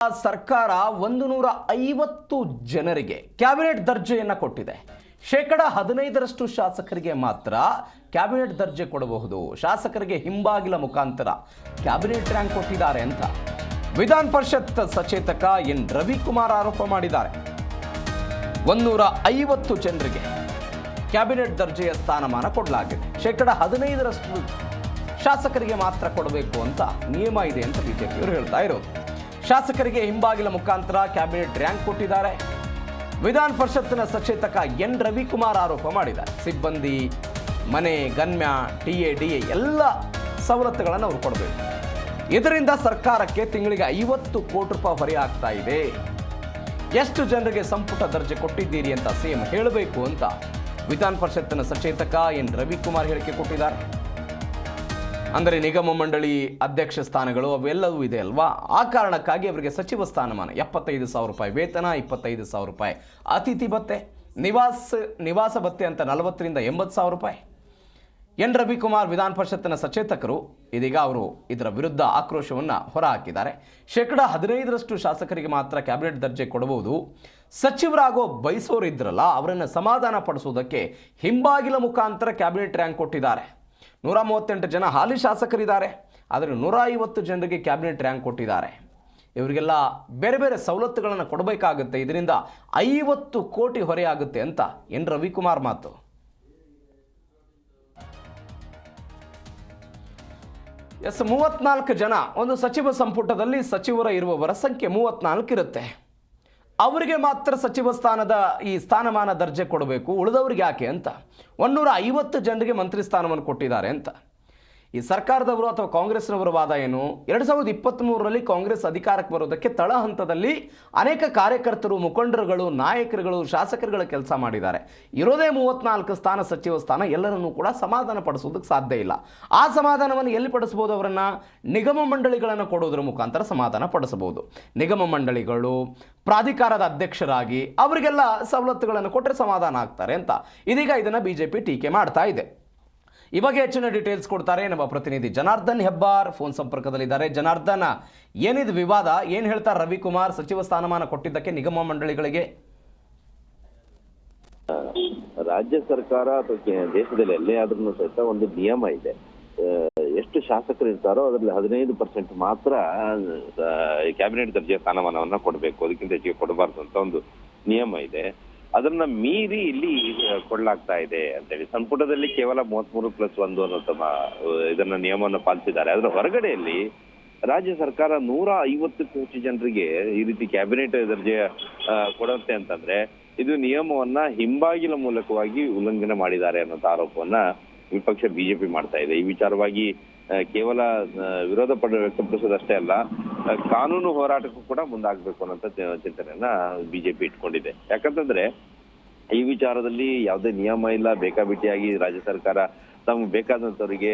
ಸರ್ಕಾರ 150 ಜನರಿಗೆ ಕ್ಯಾಬಿನೆಟ್ ದರ್ಜೆಯನ್ನು ಕೊಟ್ಟಿದೆ. 15% ಶಾಸಕರಿಗೆ ಮಾತ್ರ ಕ್ಯಾಬಿನೆಟ್ ದರ್ಜೆ ಕೊಡಬಹುದು. ಶಾಸಕರಿಗೆ ಹಿಂಬಾಗಿಲ ಮುಖಾಂತರ ಕ್ಯಾಬಿನೆಟ್ ರ್ಯಾಂಕ್ ಕೊಟ್ಟಿದ್ದಾರೆ ಅಂತ ವಿಧಾನ ಪರಿಷತ್ ಸಚೇತಕ ಎನ್ ರವಿಕುಮಾರ್ ಆರೋಪ ಮಾಡಿದ್ದಾರೆ. 150 ಜನರಿಗೆ ಕ್ಯಾಬಿನೆಟ್ ದರ್ಜೆಯ ಸ್ಥಾನಮಾನ ಕೊಡಲಾಗಿದೆ. 15% ಶಾಸಕರಿಗೆ ಮಾತ್ರ ಕೊಡಬೇಕು ಅಂತ ನಿಯಮ ಇದೆ ಅಂತ ಬಿಜೆಪಿಯವರು ಹೇಳ್ತಾ ಇರೋದು. ಶಾಸಕರಿಗೆ ಹಿಂಬಾಗಿಲ ಮುಖಾಂತರ ಕ್ಯಾಬಿನೆಟ್ ರ್ಯಾಂಕ್ ಕೊಟ್ಟಿದ್ದಾರೆ. ವಿಧಾನ ಪರಿಷತ್ತಿನ ಸಚೇತಕ ಎನ್ ರವಿಕುಮಾರ್ ಆರೋಪ ಮಾಡಿದ್ದಾರೆ. ಸಿಬ್ಬಂದಿ, ಮನೆ, ಗನ್ಮ್ಯ, TA, ಎಲ್ಲ ಸವಲತ್ತುಗಳನ್ನು ಅವರು ಕೊಡಬೇಕು. ಇದರಿಂದ ಸರ್ಕಾರಕ್ಕೆ ತಿಂಗಳಿಗೆ 50 ಕೋಟಿ ರೂಪಾಯಿ ಹೊರೆ ಆಗ್ತಾ ಇದೆ. ಎಷ್ಟು ಜನರಿಗೆ ಸಂಪುಟ ದರ್ಜೆ ಕೊಟ್ಟಿದ್ದೀರಿ ಅಂತ ಸಿಎಂ ಹೇಳಬೇಕು ಅಂತ ವಿಧಾನ ಪರಿಷತ್ತಿನ ಸಚೇತಕ ಎನ್ ರವಿಕುಮಾರ್ ಹೇಳಿಕೆ ಕೊಟ್ಟಿದ್ದಾರೆ. ಅಂದರೆ ನಿಗಮ ಮಂಡಳಿ ಅಧ್ಯಕ್ಷ ಸ್ಥಾನಗಳು ಅವೆಲ್ಲವೂ ಇದೆ ಅಲ್ವಾ, ಆ ಕಾರಣಕ್ಕಾಗಿ ಅವರಿಗೆ ಸಚಿವ ಸ್ಥಾನಮಾನ 75,000 ರೂಪಾಯಿ ವೇತನ, 25,000 ರೂಪಾಯಿ ಅತಿಥಿ ಭತ್ಯೆ, ನಿವಾಸ ಭತ್ಯೆ ಅಂತ 40,000 ರಿಂದ 80,000 ರೂಪಾಯಿ. ಎನ್ ರವಿಕುಮಾರ್ ವಿಧಾನ ಪರಿಷತ್ತಿನ ಸಚೇತಕರು ಇದೀಗ ಅವರು ಇದರ ವಿರುದ್ಧ ಆಕ್ರೋಶವನ್ನು ಹೊರಹಾಕಿದ್ದಾರೆ. 15% ಶಾಸಕರಿಗೆ ಮಾತ್ರ ಕ್ಯಾಬಿನೆಟ್ ದರ್ಜೆ ಕೊಡಬಹುದು. ಸಚಿವರಾಗೋ ಬಯಸೋರು ಇದ್ರಲ್ಲ, ಅವರನ್ನು ಸಮಾಧಾನ ಪಡಿಸುವುದಕ್ಕೆ ಹಿಂಬಾಗಿಲ ಮುಖಾಂತರ ಕ್ಯಾಬಿನೆಟ್ ರ್ಯಾಂಕ್ ಕೊಟ್ಟಿದ್ದಾರೆ. 138 ಜನ ಹಾಲಿ ಶಾಸಕರಿದ್ದಾರೆ, ಆದರೆ 150 ಜನರಿಗೆ ಕ್ಯಾಬಿನೆಟ್ ರ್ಯಾಂಕ್ ಕೊಟ್ಟಿದ್ದಾರೆ. ಇವರಿಗೆಲ್ಲ ಬೇರೆ ಬೇರೆ ಸವಲತ್ತುಗಳನ್ನು ಕೊಡಬೇಕಾಗುತ್ತೆ. ಇದರಿಂದ 50 ಕೋಟಿ ಹೊರೆಯಾಗುತ್ತೆ ಅಂತ ಎನ್ ರವಿಕುಮಾರ್ ಮಾತು. ಎಸ್, 34 ಜನ ಒಂದು ಸಚಿವ ಸಂಪುಟದಲ್ಲಿ ಸಚಿವರ ಇರುವವರ ಸಂಖ್ಯೆ 34 ಇರುತ್ತೆ. ಅವರಿಗೆ ಮಾತ್ರ ಸಚಿವ ಸ್ಥಾನದ ಈ ಸ್ಥಾನಮಾನ ದರ್ಜೆ ಕೊಡಬೇಕು, ಉಳಿದವ್ರಿಗೆ ಯಾಕೆ ಅಂತ 150 ಜನರಿಗೆ ಮಂತ್ರಿ ಸ್ಥಾನವನ್ನು ಕೊಟ್ಟಿದ್ದಾರೆ ಅಂತ ಈ ಸರ್ಕಾರದವರು ಅಥವಾ ಕಾಂಗ್ರೆಸ್ನವರ ವಾದ ಏನು? 2023ರಲ್ಲಿ ಕಾಂಗ್ರೆಸ್ ಅಧಿಕಾರಕ್ಕೆ ಬರೋದಕ್ಕೆ ತಳ ಹಂತದಲ್ಲಿ ಅನೇಕ ಕಾರ್ಯಕರ್ತರು, ಮುಖಂಡರುಗಳು, ನಾಯಕರುಗಳು, ಶಾಸಕರುಗಳ ಕೆಲಸ ಮಾಡಿದ್ದಾರೆ. ಇರೋದೇ 34 ಸ್ಥಾನ, ಸಚಿವ ಸ್ಥಾನ. ಎಲ್ಲರನ್ನೂ ಕೂಡ ಸಮಾಧಾನ ಪಡಿಸೋದಕ್ಕೆ ಸಾಧ್ಯ ಇಲ್ಲ. ಆ ಸಮಾಧಾನವನ್ನು ಎಲ್ಲಿ ಪಡಿಸ್ಬೋದು? ಅವರನ್ನು ನಿಗಮ ಮಂಡಳಿಗಳನ್ನು ಕೊಡೋದ್ರ ಮುಖಾಂತರ ಸಮಾಧಾನ ಪಡಿಸಬಹುದು. ನಿಗಮ ಮಂಡಳಿಗಳು ಪ್ರಾಧಿಕಾರದ ಅಧ್ಯಕ್ಷರಾಗಿ ಅವರಿಗೆಲ್ಲ ಸವಲತ್ತುಗಳನ್ನು ಕೊಟ್ಟರೆ ಸಮಾಧಾನ ಆಗ್ತಾರೆ ಅಂತ ಇದೀಗ ಇದನ್ನು ಬಿಜೆಪಿ ಟೀಕೆ ಮಾಡ್ತಾ ಇದೆ. ಈ ಬಗ್ಗೆ ಹೆಚ್ಚಿನ ಡೀಟೇಲ್ಸ್ ಕೊಡ್ತಾರೆ ನಮ್ಮ ಪ್ರತಿನಿಧಿ ಜನಾರ್ದನ್ ಹೆಬ್ಬಾರ್, ಫೋನ್ ಸಂಪರ್ಕದಲ್ಲಿದ್ದಾರೆ. ಜನಾರ್ದನ್, ಏನಿದು ವಿವಾದ? ಏನು ಹೇಳ್ತಾರೆ ರವಿಕುಮಾರ್ ಸಚಿವ ಸ್ಥಾನಮಾನ ಕೊಟ್ಟಿದ್ದಕ್ಕೆ ನಿಗಮ ಮಂಡಳಿಗಳಿಗೆ? ರಾಜ್ಯ ಸರ್ಕಾರ ಅಥವಾ ದೇಶದಲ್ಲಿ ಎಲ್ಲೇ ಆದ್ರೂ ಸಹಿತ ಒಂದು ನಿಯಮ ಇದೆ. ಎಷ್ಟು ಶಾಸಕರು ಇರ್ತಾರೋ ಅದರಲ್ಲಿ 15% ಮಾತ್ರ ಕ್ಯಾಬಿನೆಟ್ ದರ್ಜೆಯ ಸ್ಥಾನಮಾನವನ್ನ ಕೊಡಬೇಕು, ಅದಕ್ಕಿಂತ ಹೆಚ್ಚಿಗೆ ಕೊಡಬಾರ್ದು ಅಂತ ಒಂದು ನಿಯಮ ಇದೆ. ಅದನ್ನ ಮೀರಿ ಇಲ್ಲಿ ಕೊಡ್ಲಾಗ್ತಾ ಇದೆ ಅಂತೇಳಿ ಸಂಪುಟದಲ್ಲಿ ಕೇವಲ 33+1 ಅನ್ನೋ ಇದನ್ನ ನಿಯಮವನ್ನು ಪಾಲಿಸಿದ್ದಾರೆ. ಅದರ ಹೊರಗಡೆಯಲ್ಲಿ ರಾಜ್ಯ ಸರ್ಕಾರ 150 ಕೋಟಿ ಜನರಿಗೆ ಈ ರೀತಿ ಕ್ಯಾಬಿನೆಟ್ ದರ್ಜೆಯ ಕೊಡುತ್ತೆ ಅಂತಂದ್ರೆ ಇದು ನಿಯಮವನ್ನ ಹಿಂಬಾಗಿಲ ಮೂಲಕವಾಗಿ ಉಲ್ಲಂಘನೆ ಮಾಡಿದ್ದಾರೆ ಅನ್ನೋ ಆರೋಪವನ್ನ ವಿಪಕ್ಷ ಬಿಜೆಪಿ ಮಾಡ್ತಾ ಇದೆ. ಈ ವಿಚಾರವಾಗಿ ಕೇವಲ ವಿರೋಧ ವ್ಯಕ್ತಪಡಿಸೋದಷ್ಟೇ ಅಲ್ಲ, ಕಾನೂನು ಹೋರಾಟಕ್ಕೂ ಕೂಡ ಮುಂದಾಗಬೇಕು ಅನ್ನೋ ಚಿಂತನೆಯನ್ನ ಬಿಜೆಪಿ ಇಟ್ಕೊಂಡಿದೆ. ಯಾಕಂತಂದ್ರೆ ಈ ವಿಚಾರದಲ್ಲಿ ಯಾವುದೇ ನಿಯಮ ಇಲ್ಲ, ಬೇಕಾಬಿಟ್ಟಿಯಾಗಿ ರಾಜ್ಯ ಸರ್ಕಾರ ತಮ್ಗೆ ಬೇಕಾದಂತವರಿಗೆ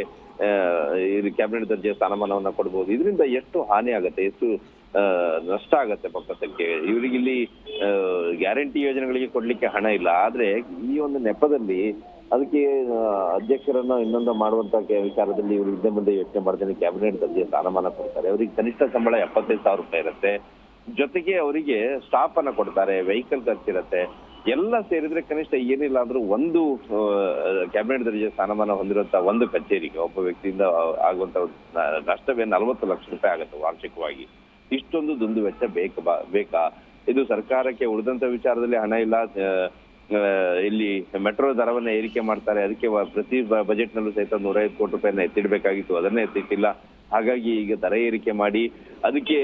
ಕ್ಯಾಬಿನೆಟ್ ದರ್ಜೆಯ ಸ್ಥಾನಮಾನವನ್ನ ಕೊಡಬಹುದು. ಇದರಿಂದ ಎಷ್ಟು ಹಾನಿ ಆಗತ್ತೆ, ಎಷ್ಟು ನಷ್ಟ ಆಗತ್ತೆ ಪಕ್ಕಕ್ಕೆ. ಇವರಿಗಿಲ್ಲಿ ಗ್ಯಾರಂಟಿ ಯೋಜನೆಗಳಿಗೆ ಕೊಡ್ಲಿಕ್ಕೆ ಹಣ ಇಲ್ಲ, ಆದ್ರೆ ಈ ಒಂದು ನೆಪದಲ್ಲಿ ಅದಕ್ಕೆ ಅಧ್ಯಕ್ಷರನ್ನ ಇನ್ನೊಂದು ಮಾಡುವಂತ ವಿಚಾರದಲ್ಲಿ ಇವರು ಹಿಂದೆ ಮುಂದೆ ಯೋಚನೆ ಮಾಡ್ತಾರೆ. ಕ್ಯಾಬಿನೆಟ್ ದರ್ಜೆಯ ಸ್ಥಾನಮಾನ ಕೊಡ್ತಾರೆ. ಅವರಿಗೆ ಕನಿಷ್ಠ ಸಂಬಳ 75,000 ರೂಪಾಯಿ ಇರುತ್ತೆ. ಜೊತೆಗೆ ಅವರಿಗೆ ಸ್ಟಾಫ್ ಅನ್ನ ಕೊಡ್ತಾರೆ, ವೆಹಿಕಲ್ ಖರ್ಚಿರುತ್ತೆ. ಎಲ್ಲ ಸೇರಿದ್ರೆ ಕನಿಷ್ಠ ಏನಿಲ್ಲ ಅಂದ್ರೂ ಒಂದು ಕ್ಯಾಬಿನೆಟ್ ದರ್ಜೆಯ ಸ್ಥಾನಮಾನ ಹೊಂದಿರುವಂತ ಒಂದು ಕಚೇರಿಗೆ ಒಬ್ಬ ವ್ಯಕ್ತಿಯಿಂದ ಆಗುವಂತ ನಷ್ಟವೇ 40 ಲಕ್ಷ ರೂಪಾಯಿ ಆಗುತ್ತೆ ವಾರ್ಷಿಕವಾಗಿ. ಇಷ್ಟೊಂದು ದುಂದು ವೆಚ್ಚ ಬೇಕಾ? ಇದು ಸರ್ಕಾರಕ್ಕೆ ಉಳಿದಂತ ವಿಚಾರದಲ್ಲಿ ಹಣ ಇಲ್ಲ. ಇಲ್ಲಿ ಮೆಟ್ರೋ ದರವನ್ನ ಏರಿಕೆ ಮಾಡ್ತಾರೆ, ಅದಕ್ಕೆ ಪ್ರತಿ ಬಜೆಟ್ ನಲ್ಲೂ ಸಹಿತ 150 ಕೋಟಿ ರೂಪಾಯಿನ ಎತ್ತಿಡ್ಬೇಕಾಗಿತ್ತು, ಅದನ್ನೇ ಎತ್ತಿಟ್ಟಿಲ್ಲ. ಹಾಗಾಗಿ ಈಗ ದರ ಏರಿಕೆ ಮಾಡಿ ಅದಕ್ಕೆ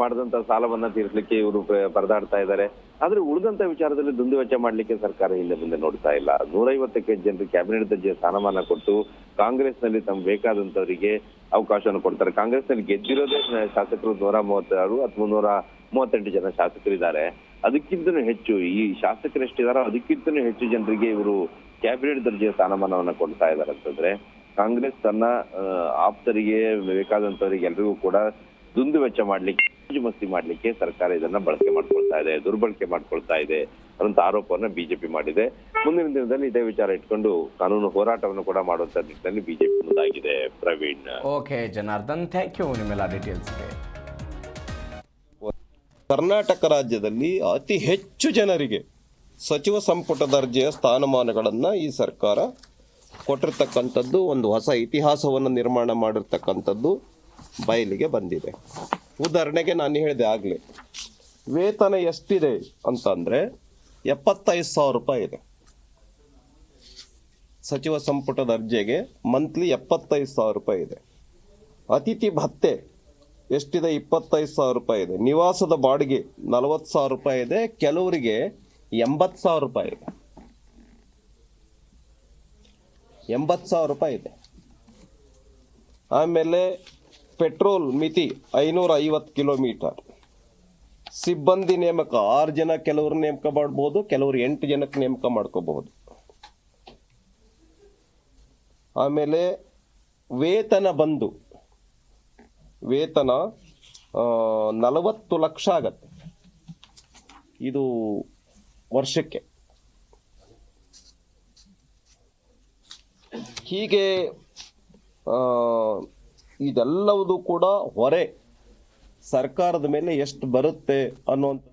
ಮಾಡಿದಂತ ಸಾಲವನ್ನ ತೀರಿಸಲಿಕ್ಕೆ ಇವರು ಪರದಾಡ್ತಾ ಇದ್ದಾರೆ. ಆದ್ರೆ ಉಳಿದಂತ ವಿಚಾರದಲ್ಲಿ ದುಂದು ವೆಚ್ಚ ಮಾಡ್ಲಿಕ್ಕೆ ಸರ್ಕಾರ ಹಿಂದೆ ಮುಂದೆ ನೋಡ್ತಾ ಇಲ್ಲ. 150 ಜನರು ಕ್ಯಾಬಿನೆಟ್ ದರ್ಜೆಯ ಸ್ಥಾನಮಾನ ಕೊಟ್ಟು ಕಾಂಗ್ರೆಸ್ ನಲ್ಲಿ ತಮ್ಗೆ ಬೇಕಾದಂತವರಿಗೆ ಅವಕಾಶವನ್ನು ಕೊಡ್ತಾರೆ. ಕಾಂಗ್ರೆಸ್ ನಲ್ಲಿ ಗೆದ್ದಿರೋದೇ ಶಾಸಕರು 136 ಅಥವಾ 138 ಜನ ಶಾಸಕರಿದ್ದಾರೆ. ಅದಕ್ಕಿಂತನೂ ಹೆಚ್ಚು ಈ ಶಾಸಕರೆಷ್ಟಿದಾರೋ ಅದಕ್ಕಿಂತನೂ ಹೆಚ್ಚು ಜನರಿಗೆ ಇವರು ಕ್ಯಾಬಿನೆಟ್ ದರ್ಜೆಯ ಸ್ಥಾನಮಾನವನ್ನ ಕೊಡ್ತಾ ಇದ್ದಾರೆ ಅಂತಂದ್ರೆ ಕಾಂಗ್ರೆಸ್ ತನ್ನ ಆಪ್ತರಿಗೆ ಬೇಕಾದಂತವರಿಗೆ ಎಲ್ರಿಗೂ ಕೂಡ ದುಂದು ವೆಚ್ಚ ಮಾಡ್ಲಿಕ್ಕೆ, ಮಸ್ತಿ ಮಾಡ್ಲಿಕ್ಕೆ ಸರ್ಕಾರ ಇದನ್ನ ಬಳಕೆ ಮಾಡ್ಕೊಳ್ತಾ ಇದೆ, ದುರ್ಬಳಕೆ ಮಾಡ್ಕೊಳ್ತಾ ಇದೆ ಅನ್ನೋ ಆರೋಪವನ್ನ ಬಿಜೆಪಿ ಮಾಡಿದೆ. ಮುಂದಿನ ದಿನದಲ್ಲಿ ಇದೇ ವಿಚಾರ ಇಟ್ಕೊಂಡು ಕಾನೂನು ಹೋರಾಟವನ್ನು ಕೂಡ ಮಾಡುವಂತ ನಿಟ್ಟಿನಲ್ಲಿ ಬಿಜೆಪಿ ಮುಂದಾಗಿದೆ. Praveen. Okay Janardhan, thank you ನಿಮ್ಮೆಲ್ಲ ಡೀಟೇಲ್ಸ್ಗೆ. ಕರ್ನಾಟಕ ರಾಜ್ಯದಲ್ಲಿ ಅತಿ ಹೆಚ್ಚು ಜನರಿಗೆ ಸಚಿವ ಸಂಪುಟ ದರ್ಜೆಯ ಸ್ಥಾನಮಾನಗಳನ್ನು ಈ ಸರ್ಕಾರ ಕೊಟ್ಟಿರ್ತಕ್ಕಂಥದ್ದು, ಒಂದು ಹೊಸ ಇತಿಹಾಸವನ್ನು ನಿರ್ಮಾಣ ಮಾಡಿರ್ತಕ್ಕಂಥದ್ದು ಬಯಲಿಗೆ ಬಂದಿದೆ. ಉದಾಹರಣೆಗೆ ನಾನು ಹೇಳಿದೆ ಆಗಲೇ, ವೇತನ ಎಷ್ಟಿದೆ ಅಂತಂದರೆ 75,000 ರೂಪಾಯಿ ಇದೆ. ಸಚಿವ ಸಂಪುಟ ದರ್ಜೆಗೆ ಮಂತ್ಲಿ 75,000 ರೂಪಾಯಿ ಇದೆ. ಅತಿಥಿ ಭತ್ಯೆ ಎಷ್ಟಿದೆ? 25,000 ರೂಪಾಯಿ ಇದೆ. ನಿವಾಸದ ಬಾಡಿಗೆ 40,000 ರೂಪಾಯಿ ಇದೆ. ಕೆಲವರಿಗೆ 80,000 ರೂಪಾಯಿ ಇದೆ. 80,000 ರೂಪಾಯಿ ಇದೆ. ಆಮೇಲೆ ಪೆಟ್ರೋಲ್ ಮಿತಿ 550 ಕಿಲೋಮೀಟರ್. ಸಿಬ್ಬಂದಿ ನೇಮಕ 6 ಜನ ಕೆಲವರು ನೇಮಕ ಮಾಡ್ಬೋದು, ಕೆಲವರು 8 ಜನಕ್ಕೆ ನೇಮಕ ಮಾಡ್ಕೋಬಹುದು. ಆಮೇಲೆ ವೇತನ ಬಂದು ವೇತನ 40 ಲಕ್ಷ ಆಗತ್ತೆ ಇದು ವರ್ಷಕ್ಕೆ. ಹೀಗೆ ಇದೆಲ್ಲವುದು ಕೂಡ ಹೊರೆ ಸರ್ಕಾರದ ಮೇಲೆ ಎಷ್ಟು ಬರುತ್ತೆ ಅನ್ನುವಂಥ